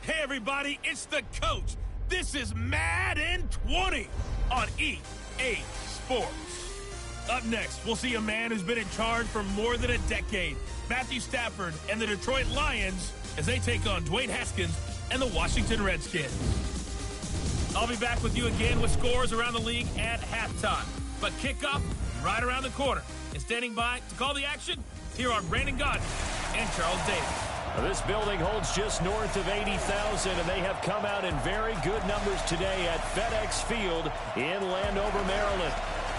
Hey everybody, it's the coach. This is Madden 20 on EA Sports. Up next, we'll see a man who's been in charge for more than a decade, Matthew Stafford and the Detroit Lions, as they take on Dwayne Haskins and the Washington Redskins. I'll be back with you again with scores around the league at halftime. But kickoff right around the corner. And standing by to call the action, here are Brandon Gott and Charles Davis. This building holds just north of 80,000, and they have come out in very good numbers today at FedEx Field in Landover, Maryland.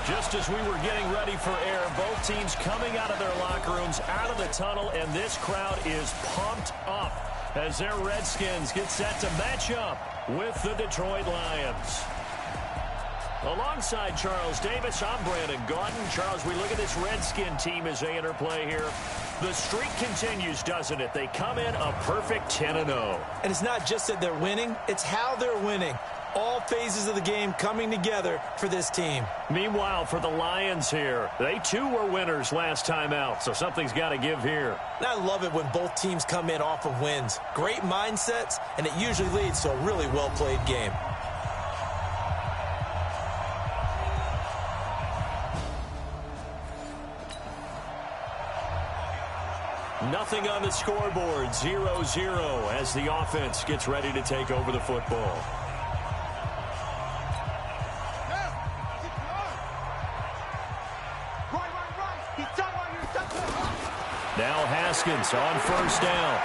Just as we were getting ready for air, both teams coming out of their locker rooms, out of the tunnel, and this crowd is pumped up as their Redskins get set to match up with the Detroit Lions. Alongside Charles Davis, I'm Brandon Gaudin. Charles, we look at this Redskin team as they interplay here. The streak continues, doesn't it? They come in a perfect 10-0. And it's not just that they're winning, it's how they're winning. All phases of the game coming together for this team. Meanwhile, for the Lions here, they too were winners last time out, so something's got to give here. And I love it when both teams come in off of wins. Great mindsets, and it usually leads to a really well-played game. Nothing on the scoreboard, 0-0 as the offense gets ready to take over the football. Now Haskins on first down.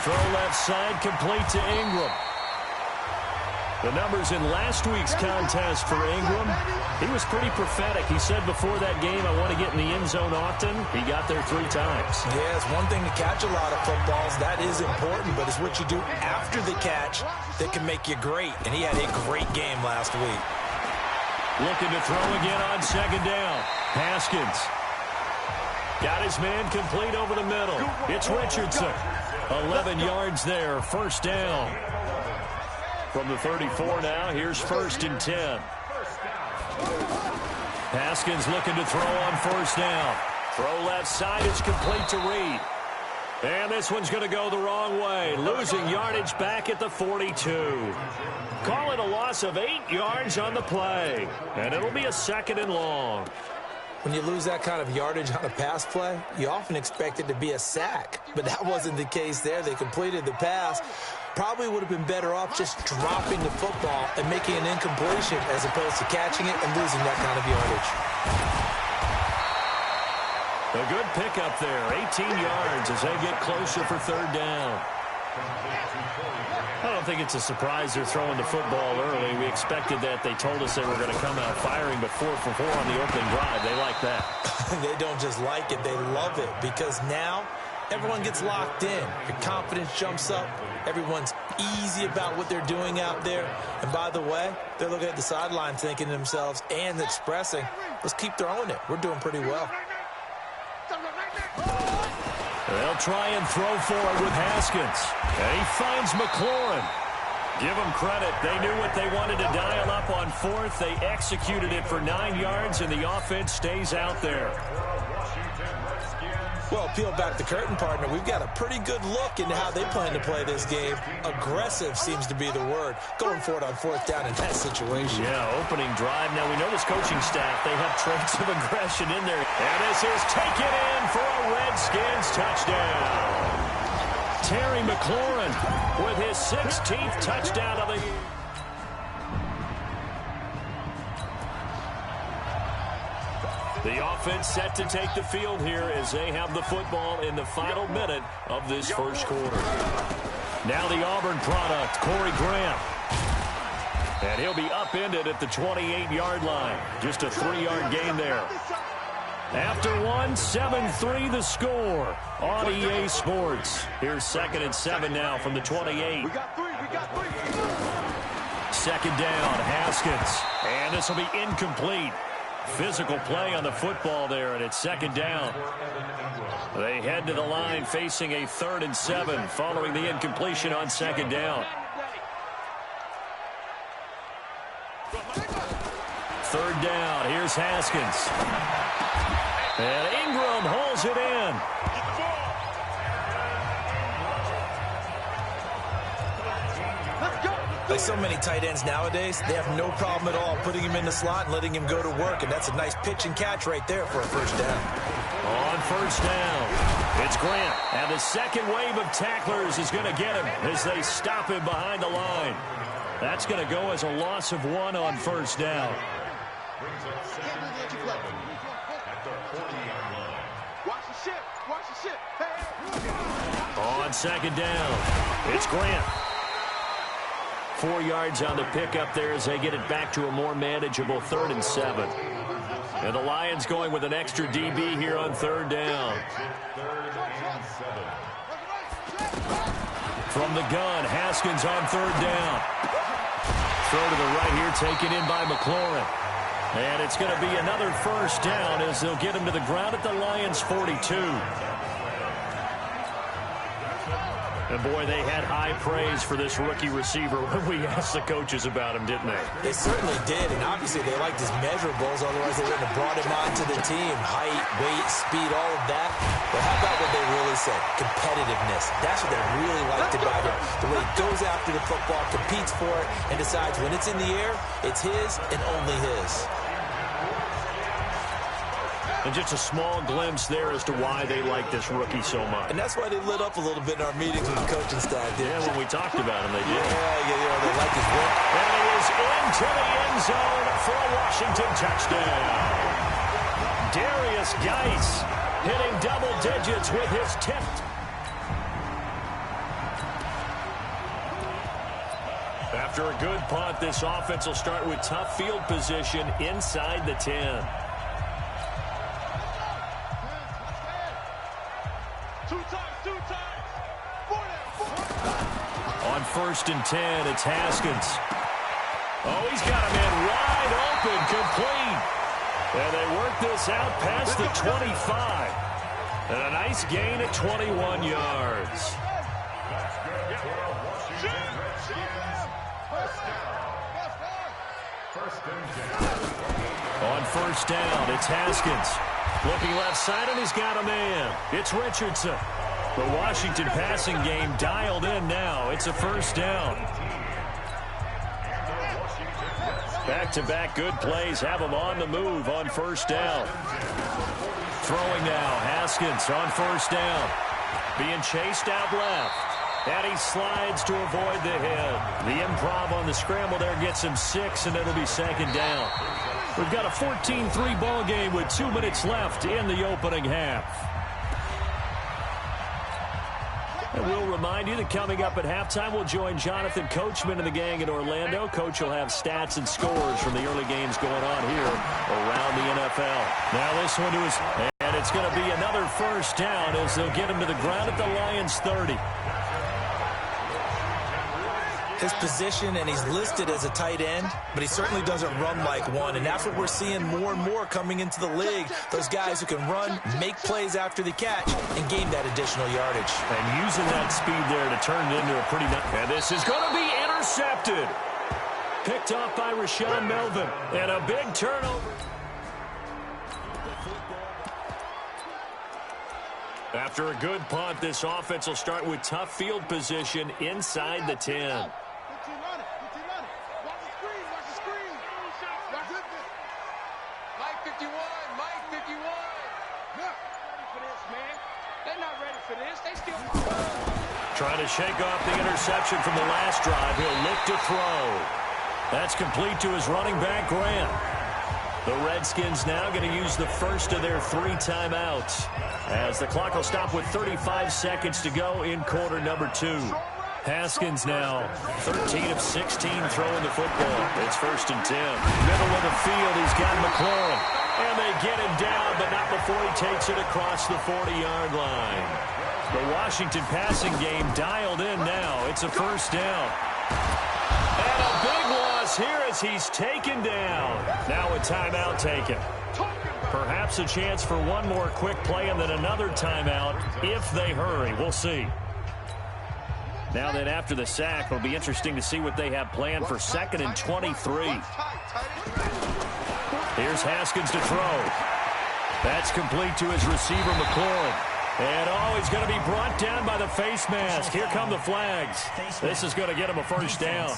Throw left side, complete to Ingram. The numbers in last week's contest for Ingram, he was pretty prophetic. He said before that game, I want to get in the end zone often. He got there 3 times. Yeah, it's one thing to catch a lot of footballs. That is important, but it's what you do after the catch that can make you great. And he had a great game last week. Looking to throw again on second down. Haskins. Got his man complete over the middle. It's Richardson. 11 yards there, first down. From the 34 now, here's 1st and 10. Haskins looking to throw on first down. Throw left side, it's complete to Reed. And this one's going to go the wrong way. Losing yardage back at the 42. Call it a loss of 8 yards on the play. And it'll be a 2nd and long. When you lose that kind of yardage on a pass play, you often expect it to be a sack. But that wasn't the case there. They completed the pass. Probably would have been better off just dropping the football and making an incompletion as opposed to catching it and losing that kind of yardage. A good pickup there, 18 yards as they get closer for 3rd down. I don't think it's a surprise they're throwing the football early. We expected that. They told us they were going to come out firing, but 4 for 4 on the opening drive. They like that. They don't just like it, they love it, because now everyone gets locked in. Your confidence jumps up. Everyone's easy about what they're doing out there. And by the way, they're looking at the sideline thinking to themselves and expressing, let's keep throwing it. We're doing pretty well. They'll try and throw forward with Haskins. And he finds McLaurin. Give them credit. They knew what they wanted to dial up on 4th. They executed it for 9 yards, and the offense stays out there. Well, peel back the curtain, partner. We've got a pretty good look into how they plan to play this game. Aggressive seems to be the word. Going for it on 4th down in that situation. Yeah, opening drive. Now, we know this coaching staff, they have traits of aggression in there. And this is taken in for a Redskins touchdown. Terry McLaurin with his 16th touchdown of the year. The offense set to take the field here as they have the football in the final minute of this first quarter. Now the Auburn product, Corey Graham. And he'll be upended at the 28-yard line. Just a 3-yard gain there. After 1, 7-3 the score on EA Sports. Here's 2nd and 7 now from the 28. 2nd down, Haskins. And this will be incomplete. Physical play on the football there, and it's 2nd down. They head to the line facing a 3rd and 7 following the incompletion on 2nd down. 3rd down, here's Haskins. And Ingram holds it in. Like so many tight ends nowadays, they have no problem at all putting him in the slot and letting him go to work, and that's a nice pitch and catch right there for a first down. On first down, it's Grant, and the second wave of tacklers is going to get him as they stop him behind the line. That's going to go as a loss of 1 on first down. On second down, it's Grant. 4 yards on the pickup there as they get it back to a more manageable 3rd and 7. And the Lions going with an extra DB here on 3rd down. From the gun, Haskins on 3rd down. Throw to the right here, taken in by McLaurin. And it's going to be another first down as they'll get him to the ground at the Lions' 42. And, boy, they had high praise for this rookie receiver when we asked the coaches about him, didn't they? They certainly did, and obviously they liked his measurables. Otherwise, they wouldn't have brought him onto the team. Height, weight, speed, all of that. But how about what they really said? Competitiveness. That's what they really liked about him. The way he goes after the football, competes for it, and decides when it's in the air, it's his and only his. And just a small glimpse there as to why they like this rookie so much. And that's why they lit up a little bit in our meetings with the coaching staff. Yeah, when we talked about him, they did. Yeah, they like his work. And he is into the end zone for a Washington touchdown. Darius Geis hitting double digits with his 10th. After a good punt, this offense will start with tough field position inside the 10. On 1st and 10, it's Haskins. Oh, he's got a man wide open, complete. And they work this out past the 25. And a nice gain at 21 yards. On 1st down, it's Haskins. Looking left side, and he's got a man. It's Richardson. The Washington passing game dialed in now. It's a first down. Back-to-back good plays have him on the move on first down. Throwing now, Haskins on first down. Being chased out left. And he slides to avoid the hit. The improv on the scramble there gets him 6, and it'll be second down. We've got a 14-3 ball game with 2 minutes left in the opening half. And we'll remind you that coming up at halftime, we'll join Jonathan Coachman and the gang in Orlando. Coach will have stats and scores from the early games going on here around the NFL. Now this one to his, and it's going to be another first down as they'll get him to the ground at the Lions' 30. His position, and he's listed as a tight end, but he certainly doesn't run like one, and that's what we're seeing more and more coming into the league. Those guys who can run, make plays after the catch, and gain that additional yardage. And using that speed there to turn it into a pretty nice. And this is going to be intercepted. Picked off by Rashawn Melvin, and a big turnover. After a good punt, this offense will start with tough field position inside the 10. Trying to shake off the interception from the last drive. He'll look to throw. That's complete to his running back, Grant. The Redskins now going to use the first of their 3 timeouts as the clock will stop with 35 seconds to go in quarter number 2. Haskins now 13 of 16 throwing the football. It's 1st and 10. Middle of the field, he's got McLaurin. And they get him down, but not before he takes it across the 40-yard line. The Washington passing game dialed in now. It's a first down. And a big loss here as he's taken down. Now a timeout taken. Perhaps a chance for one more quick play and then another timeout if they hurry. We'll see. Now then, after the sack, it'll be interesting to see what they have planned for 2nd and 23. Here's Haskins to throw. That's complete to his receiver, McLaurin. And, oh, he's going to be brought down by the face mask. Here come the flags. This is going to get him a first down.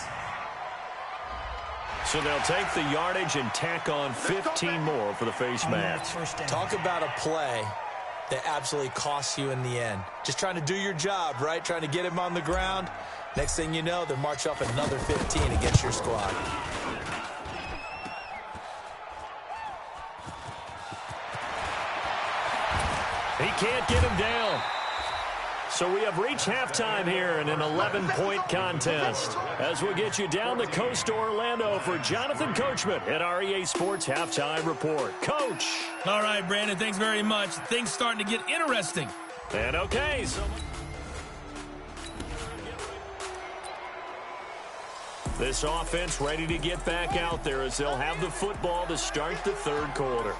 So they'll take the yardage and tack on 15 more for the face mask. Talk about a play that absolutely costs you in the end. Just trying to do your job, right? Trying to get him on the ground. Next thing you know, they're march off another 15 against your squad. He can't get him down. So we have reached halftime here in an 11-point contest. As we'll get you down the coast to Orlando for Jonathan Coachman at our EA Sports Halftime Report. Coach. All right, Brandon, thanks very much. Things starting to get interesting. And okay, so this offense ready to get back out there as they'll have the football to start the third quarter.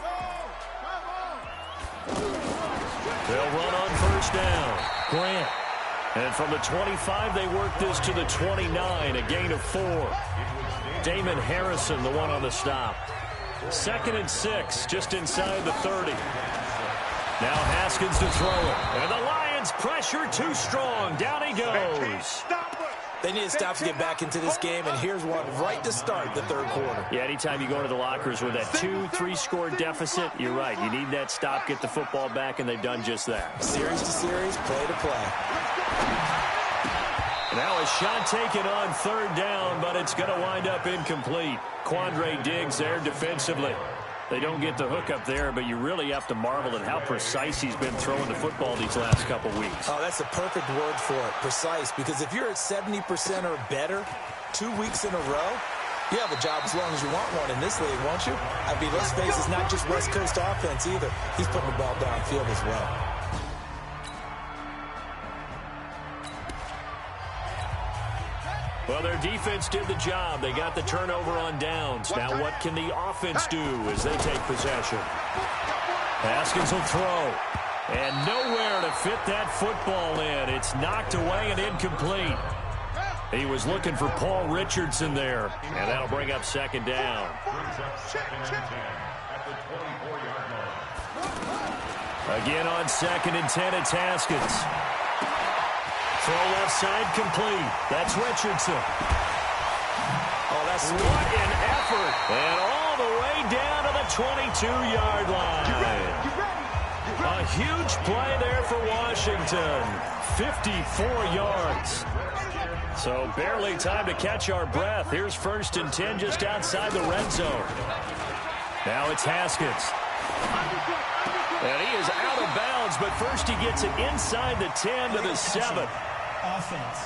They'll run on first down. Grant. And from the 25, they work this to the 29, a gain of 4. Damon Harrison, the one on the stop. 2nd and 6, just inside the 30. Now Haskins to throw it. And the Lions pressure too strong. Down he goes. They need to stop to get back into this game, and here's one right to start the third quarter. Yeah, anytime you go into the lockers with that 2-3 score deficit, you're right. You need that stop, get the football back, and they've done just that. Series to series, play to play. Now a shot taken on third down, but it's going to wind up incomplete. Quandre Diggs there defensively. They don't get the hook up there, but you really have to marvel at how precise he's been throwing the football these last couple weeks. Oh, that's the perfect word for it, precise, because if you're at 70% or better 2 weeks in a row, you have a job as long as you want one in this league, won't you? I mean, let's face it, it's not just West Coast offense either. He's putting the ball downfield as well. Well, their defense did the job. They got the turnover on downs. Now what can the offense do as they take possession? Haskins will throw. And nowhere to fit that football in. It's knocked away and incomplete. He was looking for Paul Richardson there. And that'll bring up 2nd down. Again on 2nd and 10, it's Haskins. Throw left side complete. That's Richardson. Oh, that's what an effort. And all the way down to the 22-yard line. A huge play there for Washington. 54 yards. So barely time to catch our breath. Here's 1st and 10 just outside the red zone. Now it's Haskins. And he is out of bounds, but first he gets it inside the 10 to the 7. Offense.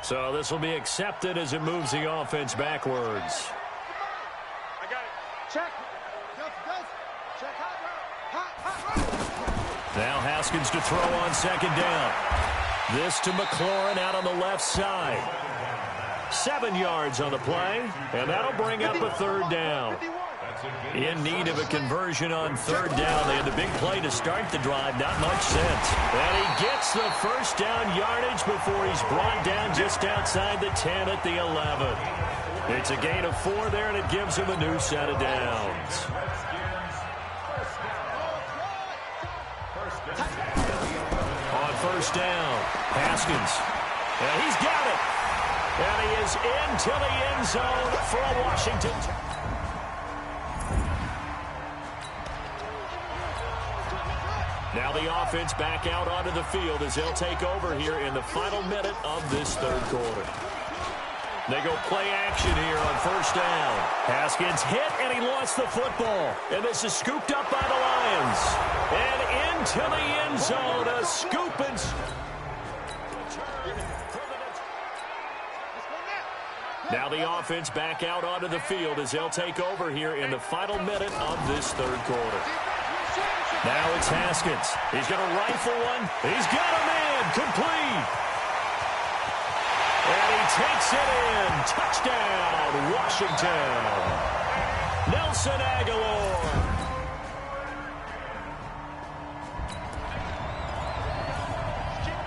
So this will be accepted as it moves the offense backwards. I got it. Check. Now Haskins to throw on 2nd down. This to McLaurin out on the left side. 7 yards on the play, and that'll bring up a 3rd down. In need of a conversion on 3rd down. They had the big play to start the drive. Not much sense. And he gets the first down yardage before he's brought down just outside the 10 at the 11. It's a gain of 4 there, and it gives him a new set of downs. On 1st down, Haskins. And he's got it. And he is into the end zone for a Washington. Now the offense back out onto the field as they'll take over here in the final minute of this third quarter. They go play action here on 1st down. Haskins hit, and he lost the football. And this is scooped up by the Lions. And into the end zone, a scoop and... Now the offense back out onto the field as they'll take over here in the final minute of this third quarter. Now it's Haskins. He's going to rifle one. He's got a man. Complete. And he takes it in. Touchdown, Washington. Nelson Aguilar.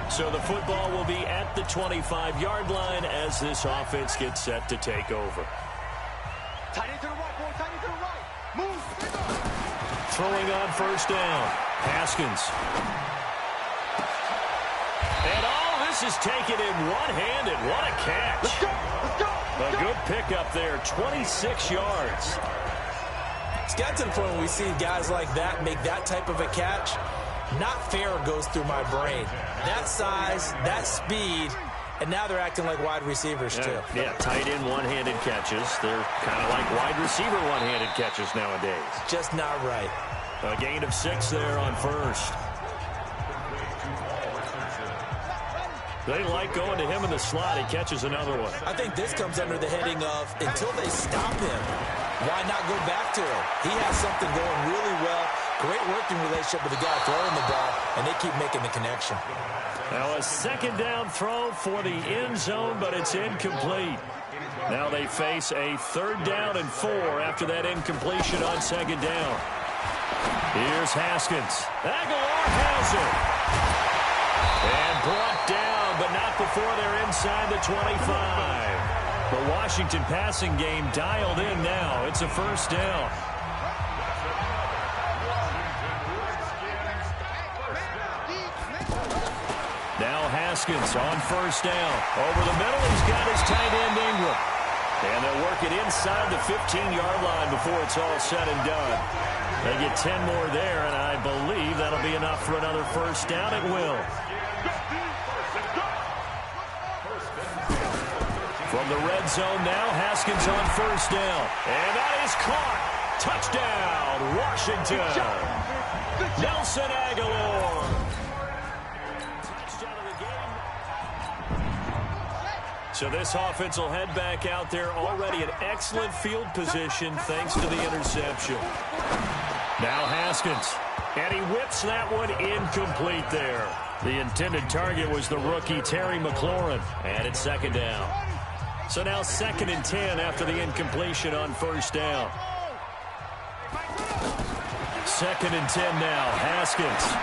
So the football will be at the 25-yard line as this offense gets set to take over. Throwing on 1st down. Haskins. And this this is taken in one-handed. What a catch. Let's go. Let's go. A good pickup there, 26 yards. It's got to the point when we see guys like that make that type of a catch. Not fair goes through my brain. That size, that speed, and now they're acting like wide receivers too. Yeah, tight end one-handed catches. They're kind of like wide receiver one-handed catches nowadays. Just not right. A gain of 6 there on first. They like going to him in the slot. He catches another one. I think this comes under the heading of until they stop him, why not go back to him? He has something going really well. Great working relationship with the guy throwing the ball, and they keep making the connection. Now a second down throw for the end zone, but it's incomplete. Now they face a 3rd down and 4 after that incompletion on 2nd down. Here's Haskins. Aguilar has it. And brought down, but not before they're inside the 25. The Washington passing game dialed in now. It's a 1st down. Now Haskins on 1st down. Over the middle, he's got his tight end Ingram. And they'll work it inside the 15-yard line before it's all said and done. They get 10 more there, and I believe that'll be enough for another 1st down. It will. From the red zone now, Haskins on 1st down. And that is caught. Touchdown, Washington. Nelson Aguilar. So this offense will head back out there, already in excellent field position thanks to the interception. Now Haskins, and he whips that one incomplete there. The intended target was the rookie Terry McLaurin, and it's 2nd down. So now 2nd and 10 after the incompletion on 1st down. 2nd and 10 now, Haskins.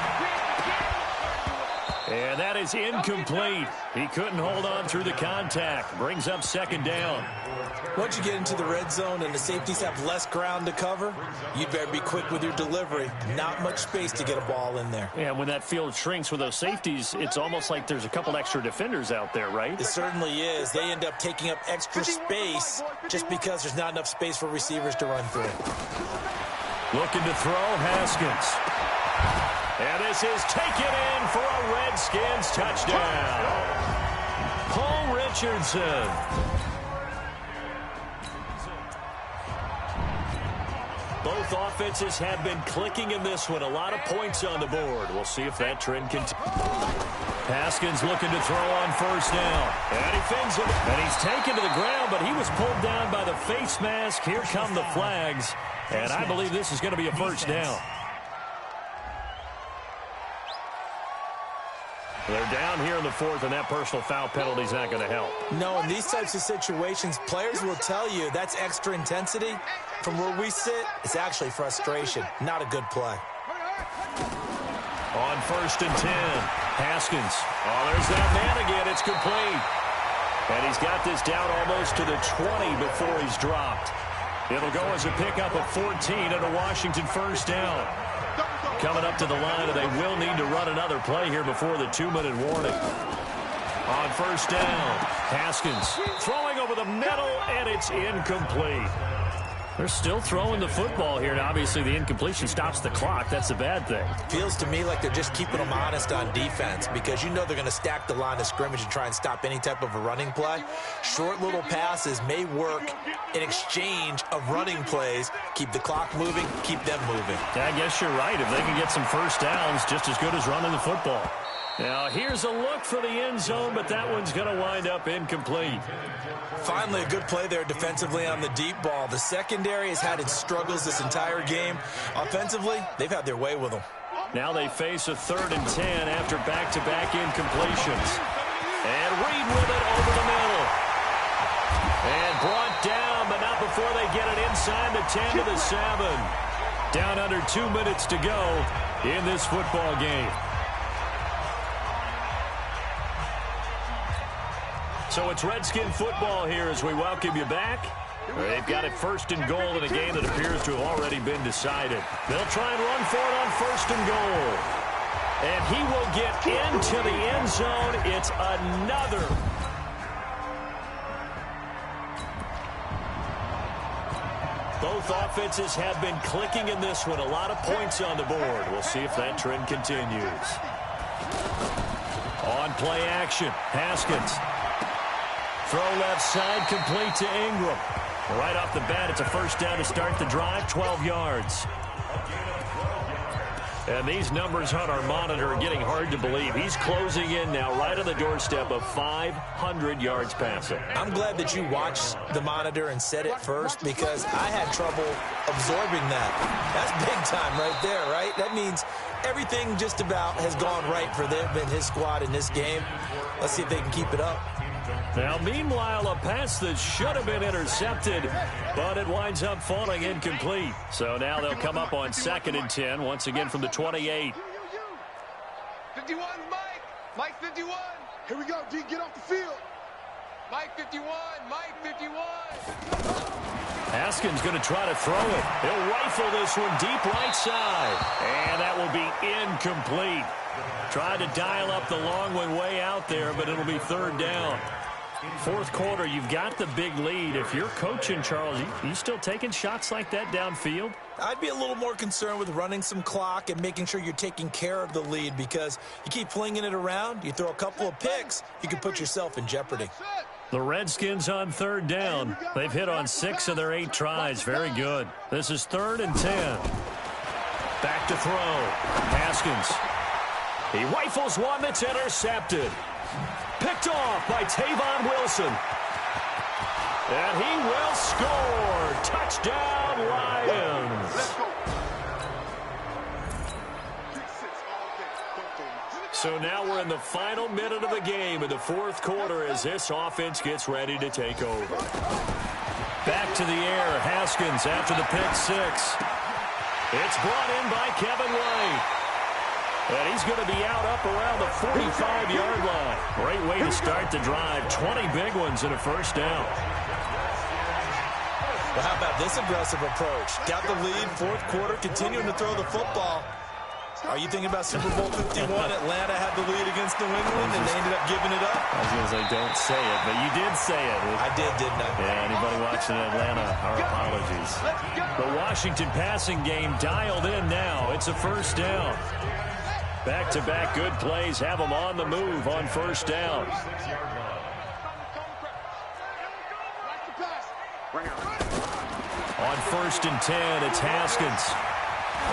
And that is incomplete. He couldn't hold on through the contact. Brings up 2nd down. Once you get into the red zone and the safeties have less ground to cover, you better be quick with your delivery. Not much space to get a ball in there. Yeah, when that field shrinks with those safeties, it's almost like there's a couple extra defenders out there, right? It certainly is. They end up taking up extra space just because there's not enough space for receivers to run through. Looking to throw, Haskins. And this is taken in for a Redskins touchdown. Paul Richardson. Both offenses have been clicking in this one. A lot of points on the board. We'll see if that trend continues. Haskins looking to throw on 1st down. And he fins him. And he's taken to the ground, but he was pulled down by the face mask. Here come the flags. And I believe this is going to be a 1st down. They're down here in the 4th, and that personal foul penalty is not going to help. No, in these types of situations, players will tell you that's extra intensity. From where we sit, it's actually frustration. Not a good play. On 1st and 10, Haskins. Oh, there's that man again. It's complete. And he's got this down almost to the 20 before he's dropped. It'll go as a pickup of 14 and a Washington 1st down. Coming up to the line, and they will need to run another play here before the 2-minute warning. On 1st down, Haskins throwing over the middle, and it's incomplete. They're still throwing the football here, and obviously the incompletion stops the clock. That's a bad thing. Feels to me like they're just keeping them honest on defense because you know they're going to stack the line of scrimmage and try and stop any type of a running play. Short little passes may work in exchange of running plays. Keep the clock moving, keep them moving. Yeah, I guess you're right. If they can get some 1st downs, just as good as running the football. Now, here's a look for the end zone, but that one's going to wind up incomplete. Finally, a good play there defensively on the deep ball. The secondary has had its struggles this entire game. Offensively, they've had their way with them. Now they face a 3rd and 10 after back-to-back incompletions. And Reed with it over the middle. And brought down, but not before they get it inside the 10 to the 7. Down under 2 minutes to go in this football game. So it's Redskin football here as we welcome you back. They've got it 1st and goal in a game that appears to have already been decided. They'll try and run for it on 1st and goal. And he will get into the end zone. It's another. Both offenses have been clicking in this one. A lot of points on the board. We'll see if that trend continues. On play action, Haskins. Throw left side, complete to Ingram. Right off the bat, it's a first down to start the drive, 12 yards. And these numbers on our monitor are getting hard to believe. He's closing in now right on the doorstep of 500 yards passing. I'm glad that you watched the monitor and said it first because I had trouble absorbing that. That's big time right there, right? That means everything just about has gone right for them and his squad in this game. Let's see if they can keep it up. Now, meanwhile, a pass that should have been intercepted, but it winds up falling incomplete. So now they'll come up on 2nd and 10, once again from the 28. 51, Mike. Mike 51. Here we go, D. Get off the field. Mike 51. Mike 51. Haskins going to try to throw it. He'll rifle this one deep right side. And that will be incomplete. Tried to dial up the long one way out there, but it'll be 3rd down. 4th quarter, you've got the big lead. If you're coaching, Charles, you still taking shots like that downfield? I'd be a little more concerned with running some clock and making sure you're taking care of the lead because you keep flinging it around, you throw a couple of picks, you can put yourself in jeopardy. The Redskins on 3rd down. They've hit on 6 of their 8 tries. Very good. This is 3rd and 10. Back to throw. Haskins. He rifles one that's intercepted. Picked off by Tavon Wilson. And he will score. Touchdown, Lions. So now we're in the final minute of the game in the 4th quarter as this offense gets ready to take over. Back to the air. Haskins after the pick 6. It's brought in by Kevin White. And he's going to be out up around the 45-yard line. Great way to start the drive. 20 big ones and a first down. Well, how about this aggressive approach? Got the lead, 4th quarter, continuing to throw the football. Are you thinking about Super Bowl 51? Atlanta had the lead against New England, and they ended up giving it up? I was going to say, don't say it, but you did say it. I did, didn't I? Yeah, anybody watching Atlanta, our apologies. The Washington passing game dialed in now. It's a first down. Back-to-back good plays have them on the move on first down. On 1st and 10, it's Haskins.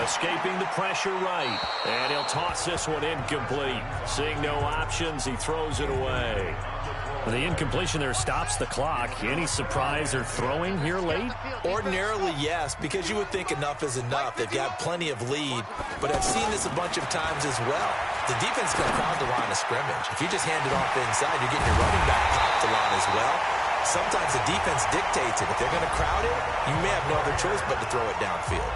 Escaping the pressure right. And he'll toss this one incomplete. Seeing no options, he throws it away. The incompletion there stops the clock. Any surprise they're throwing here late? Ordinarily, yes, because you would think enough is enough. They've got plenty of lead, but I've seen this a bunch of times as well. The defense can crowd the line of scrimmage. If you just hand it off inside, you're getting your running back popped a lot as well. Sometimes the defense dictates it. If they're going to crowd it, you may have no other choice but to throw it downfield.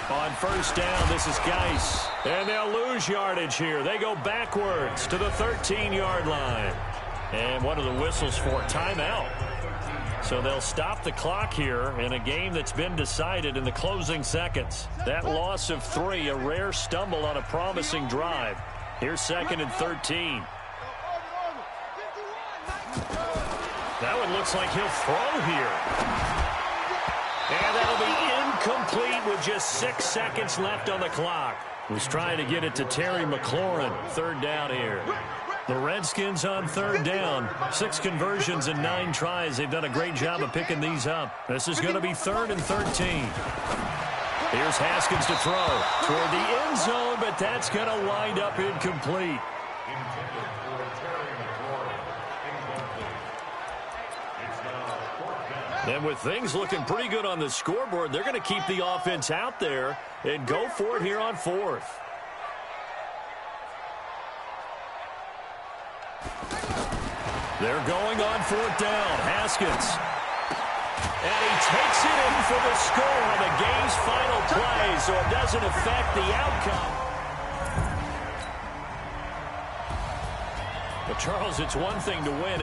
On first down, this is Geis. And they'll lose yardage here. They go backwards to the 13-yard line. And what are the whistles for? Timeout. So they'll stop the clock here in a game that's been decided in the closing seconds. That loss of 3, a rare stumble on a promising drive. Here's 2nd and 13. That one looks like he'll throw here. And that'll be incomplete with just 6 seconds left on the clock. Was trying to get it to Terry McLaurin. 3rd down here. The Redskins on 3rd down. 6 conversions and 9 tries. They've done a great job of picking these up. This is going to be 3rd and 13. Here's Haskins to throw toward the end zone, but that's going to wind up incomplete. And with things looking pretty good on the scoreboard, they're going to keep the offense out there and go for it here on 4th. They're going on 4th down. Haskins. And he takes it in for the score on the game's final play, so it doesn't affect the outcome. But, Charles, it's one thing to win.